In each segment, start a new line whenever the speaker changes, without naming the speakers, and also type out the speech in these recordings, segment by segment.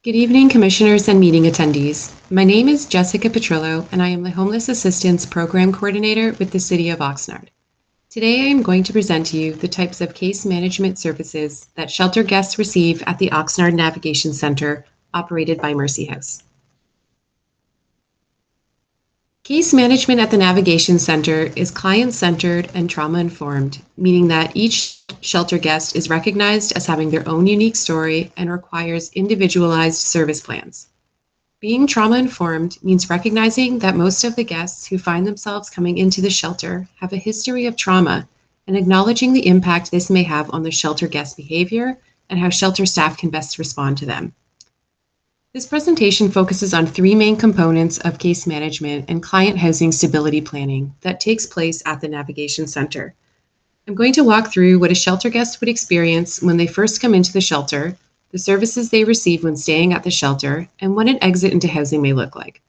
Good evening, Commissioners and meeting attendees. My name is Jessica Petrillo, and I am the Homeless Assistance Program Coordinator with the City of Oxnard. Today, I am going to present to you the types of case management services that shelter guests receive at the Oxnard Navigation Center, operated by Mercy House. Case management at the Navigation Center is client-centered and trauma-informed, meaning that each shelter guest is recognized as having their own unique story and requires individualized service plans. Being trauma-informed means recognizing that most of the guests who find themselves coming into the shelter have a history of trauma and acknowledging the impact this may have on the shelter guest behavior and how shelter staff can best respond to them. This presentation focuses on three main components of case management and client housing stability planning that takes place at the Navigation Center. I'm going to walk through what a shelter guest would experience when they first come into the shelter, the services they receive when staying at the shelter, and what an exit into housing may look like.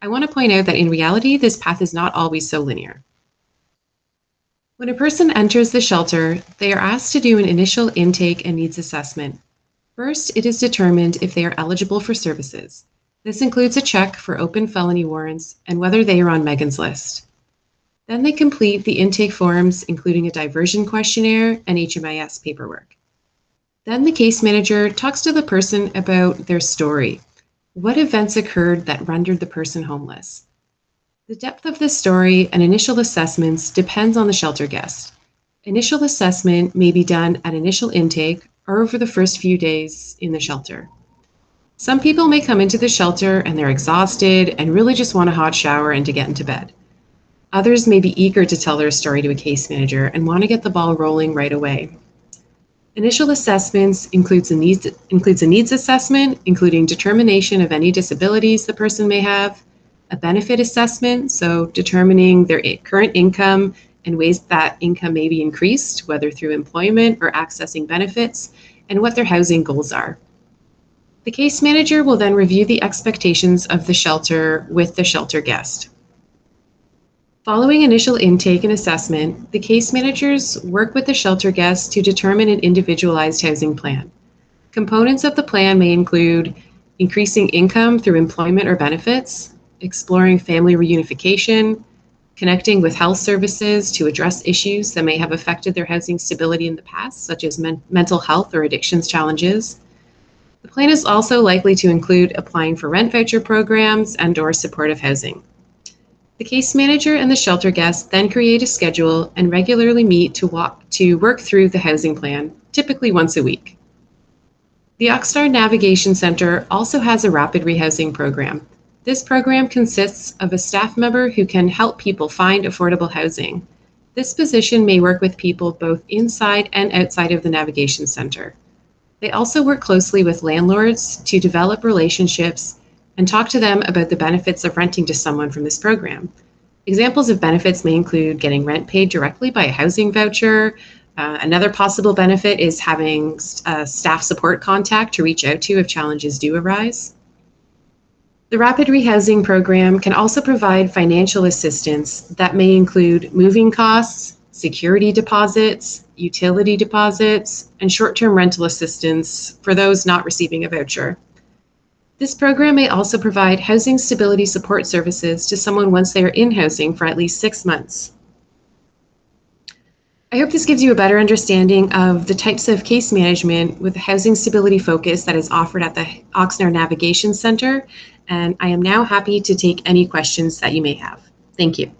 I want to point out that in reality, this path is not always so linear. When a person enters the shelter, they are asked to do an initial intake and needs assessment. First, it is determined if they are eligible for services. This includes a check for open felony warrants and whether they are on Megan's list. Then they complete the intake forms, including a diversion questionnaire and HMIS paperwork. Then the case manager talks to the person about their story. What events occurred that rendered the person homeless? The depth of the story and initial assessments depends on the shelter guest. Initial assessment may be done at initial intake or over the first few days in the shelter. Some people may come into the shelter and they're exhausted and really just want a hot shower and to get into bed. Others may be eager to tell their story to a case manager and want to get the ball rolling right away. Initial assessments includes a needs assessment, including determination of any disabilities the person may have, a benefit assessment, so determining their current income and ways that income may be increased, whether through employment or accessing benefits, and what their housing goals are. The case manager will then review the expectations of the shelter with the shelter guest. Following initial intake and assessment, the case managers work with the shelter guest to determine an individualized housing plan. Components of the plan may include increasing income through employment or benefits, exploring family reunification, connecting with health services to address issues that may have affected their housing stability in the past, such as mental health or addictions challenges. The plan is also likely to include applying for rent voucher programs and/or supportive housing. The case manager and the shelter guest then create a schedule and regularly meet to work through the housing plan, typically once a week. The Oxnard Navigation Center also has a rapid rehousing program. This program consists of a staff member who can help people find affordable housing. This position may work with people both inside and outside of the Navigation Center. They also work closely with landlords to develop relationships and talk to them about the benefits of renting to someone from this program. Examples of benefits may include getting rent paid directly by a housing voucher. Another possible benefit is having a staff support contact to reach out to if challenges do arise. The Rapid Rehousing Program can also provide financial assistance that may include moving costs, security deposits, utility deposits, and short-term rental assistance for those not receiving a voucher. This program may also provide housing stability support services to someone once they are in housing for at least 6 months. I hope this gives you a better understanding of the types of case management with a housing stability focus that is offered at the Oxnard Navigation Center, and I am now happy to take any questions that you may have. Thank you.